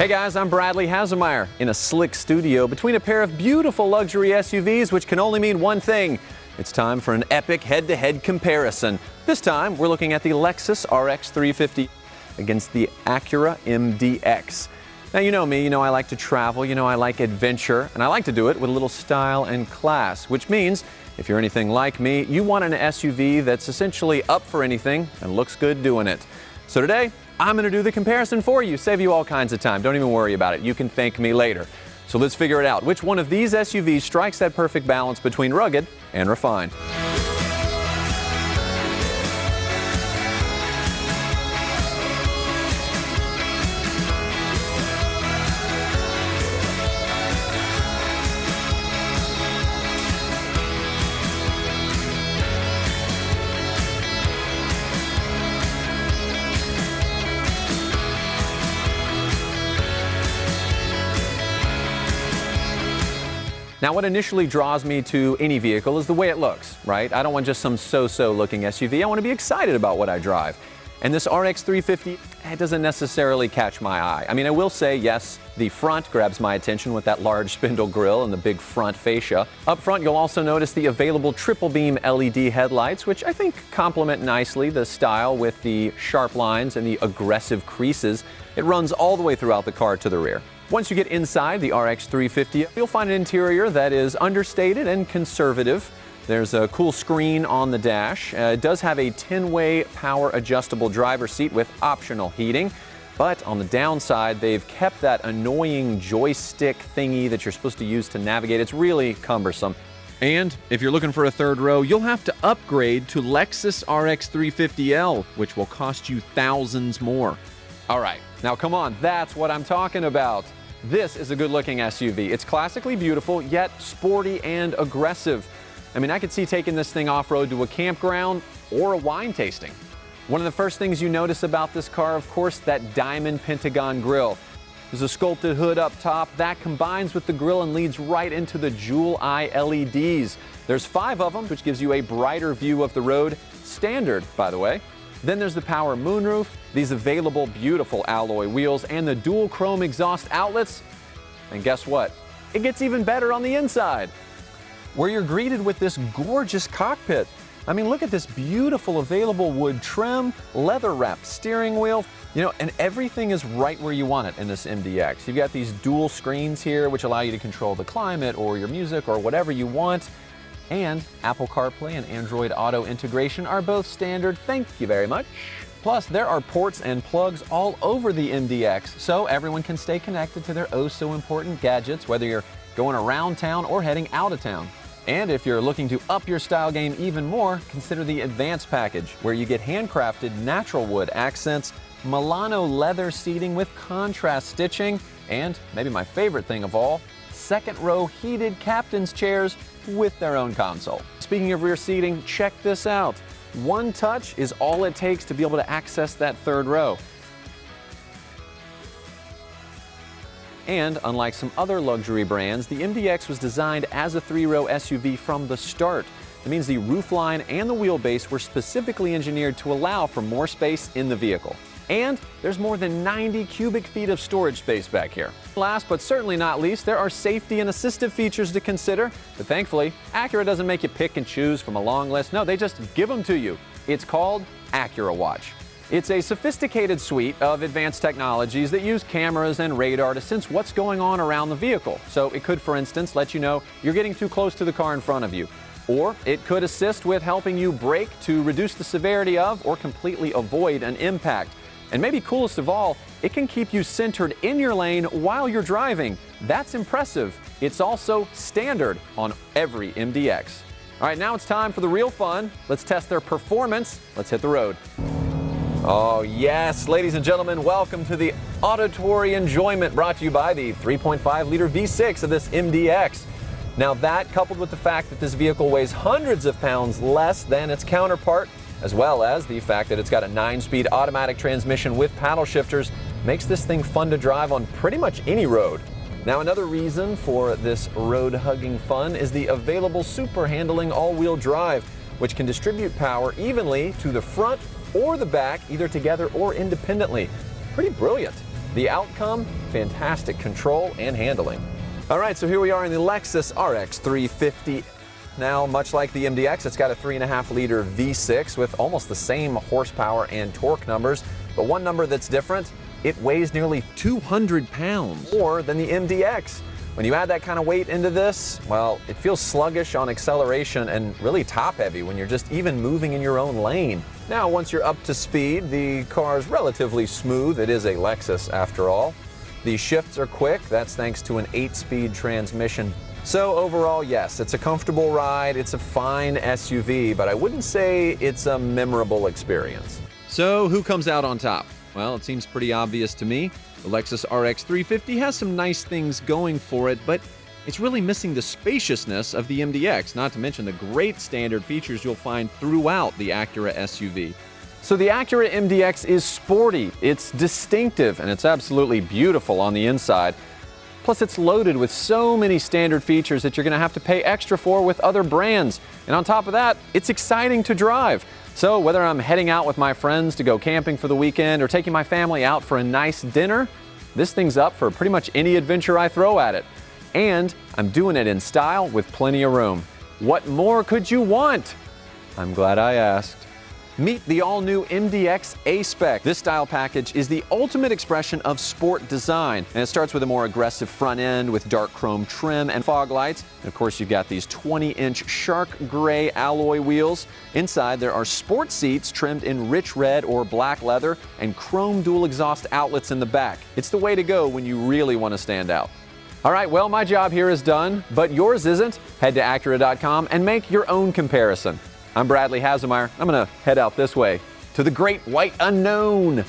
Hey guys, I'm Bradley Hasemeyer in a slick studio between a pair of beautiful luxury SUVs, which can only mean one thing. It's time for an epic head-to-head comparison. This time, we're looking at the Lexus RX350 against the Acura MDX. Now, you know me, I like to travel, I like adventure, and I like to do it with a little style and class, which means if you're anything like me, you want an SUV that's essentially up for anything and looks good doing it. So today, I'm going to do the comparison for you, save you all kinds of time. Don't even worry about it. You can thank me later. So let's figure it out. Which one of these SUVs strikes that perfect balance between rugged and refined? Now, what initially draws me to any vehicle is the way it looks, right? I don't want just some so-so looking SUV. I want to be excited about what I drive. And this RX350, it doesn't necessarily catch my eye. I mean, I will say, yes, the front grabs my attention with that large spindle grille and the big front fascia. Up front, you'll also notice the available triple beam LED headlights, which I think complement nicely the style with the sharp lines and the aggressive creases. It runs all the way throughout the car to the rear. Once you get inside the RX350, you'll find an interior that is understated and conservative. There's a cool screen on the dash. It does have a 10-way power adjustable driver's seat with optional heating. But on the downside, they've kept that annoying joystick thingy that you're supposed to use to navigate. It's really cumbersome. And if you're looking for a third row, you'll have to upgrade to Lexus RX350L, which will cost you thousands more. All right, now come on, that's what I'm talking about. This is a good-looking SUV. It's classically beautiful, yet sporty and aggressive. I mean, I could see taking this thing off-road to a campground or a wine tasting. One of the first things you notice about this car, of course, that diamond pentagon grille. There's a sculpted hood up top. That combines with the grille and leads right into the jewel eye LEDs. There's 5 of them, which gives you a brighter view of the road. Standard, by the way. Then there's the power moonroof, these available beautiful alloy wheels, and the dual chrome exhaust outlets. And guess what? It gets even better on the inside, where you're greeted with this gorgeous cockpit. I mean, look at this beautiful available wood trim, leather-wrapped steering wheel, and everything is right where you want it in this MDX. You've got these dual screens here, which allow you to control the climate or your music or whatever you want. And Apple CarPlay and Android Auto integration are both standard. Thank you very much. Plus, there are ports and plugs all over the MDX, so everyone can stay connected to their oh-so-important gadgets, whether you're going around town or heading out of town. And if you're looking to up your style game even more, consider the Advanced package, where you get handcrafted natural wood accents, Milano leather seating with contrast stitching, and maybe my favorite thing of all, second-row heated captain's chairs with their own console. Speaking of rear seating, check this out. One touch is all it takes to be able to access that third row. And unlike some other luxury brands, the MDX was designed as a 3-row SUV from the start. It means the roofline and the wheelbase were specifically engineered to allow for more space in the vehicle. And there's more than 90 cubic feet of storage space back here. Last but certainly not least, there are safety and assistive features to consider, but thankfully, Acura doesn't make you pick and choose from a long list. No, they just give them to you. It's called Acura Watch. It's a sophisticated suite of advanced technologies that use cameras and radar to sense what's going on around the vehicle. So it could, for instance, let you know you're getting too close to the car in front of you. Or it could assist with helping you brake to reduce the severity of or completely avoid an impact. And maybe coolest of all, it can keep you centered in your lane while you're driving. That's impressive. It's also standard on every MDX. All right, now it's time for the real fun. Let's test their performance. Let's hit the road. Oh yes, ladies and gentlemen, welcome to the auditory enjoyment brought to you by the 3.5-liter V6 of this MDX. Now that, coupled with the fact that this vehicle weighs hundreds of pounds less than its counterpart, as well as the fact that it's got a 9-speed automatic transmission with paddle shifters, makes this thing fun to drive on pretty much any road. Now, another reason for this road-hugging fun is the available super handling all-wheel drive, which can distribute power evenly to the front or the back, either together or independently. Pretty brilliant. The outcome, fantastic control and handling. All right, so here we are in the Lexus RX350. Now, much like the MDX, it's got a 3.5-liter V6 with almost the same horsepower and torque numbers, but one number that's different, it weighs nearly 200 pounds more than the MDX. When you add that kind of weight into this, well, it feels sluggish on acceleration and really top-heavy when you're just even moving in your own lane. Now, once you're up to speed, the car's relatively smooth. It is a Lexus after all. The shifts are quick. That's thanks to an 8-speed transmission. So overall, yes, it's a comfortable ride. It's a fine SUV, but I wouldn't say it's a memorable experience. So who comes out on top? Well, it seems pretty obvious to me. The Lexus RX350 has some nice things going for it, but it's really missing the spaciousness of the MDX, not to mention the great standard features you'll find throughout the Acura SUV. So the Acura MDX is sporty, it's distinctive, and it's absolutely beautiful on the inside. Plus, it's loaded with so many standard features that you're going to have to pay extra for with other brands. And on top of that, it's exciting to drive. So whether I'm heading out with my friends to go camping for the weekend or taking my family out for a nice dinner, this thing's up for pretty much any adventure I throw at it. And I'm doing it in style with plenty of room. What more could you want? I'm glad I asked. Meet the all-new MDX A-Spec. This style package is the ultimate expression of sport design, and it starts with a more aggressive front end with dark chrome trim and fog lights. And of course, you've got these 20-inch shark gray alloy wheels. Inside, there are sport seats trimmed in rich red or black leather and chrome dual exhaust outlets in the back. It's the way to go when you really want to stand out. All right, well, my job here is done, but yours isn't. Head to Acura.com and make your own comparison. I'm Bradley Hasemeyer. I'm going to head out this way to the great white unknown.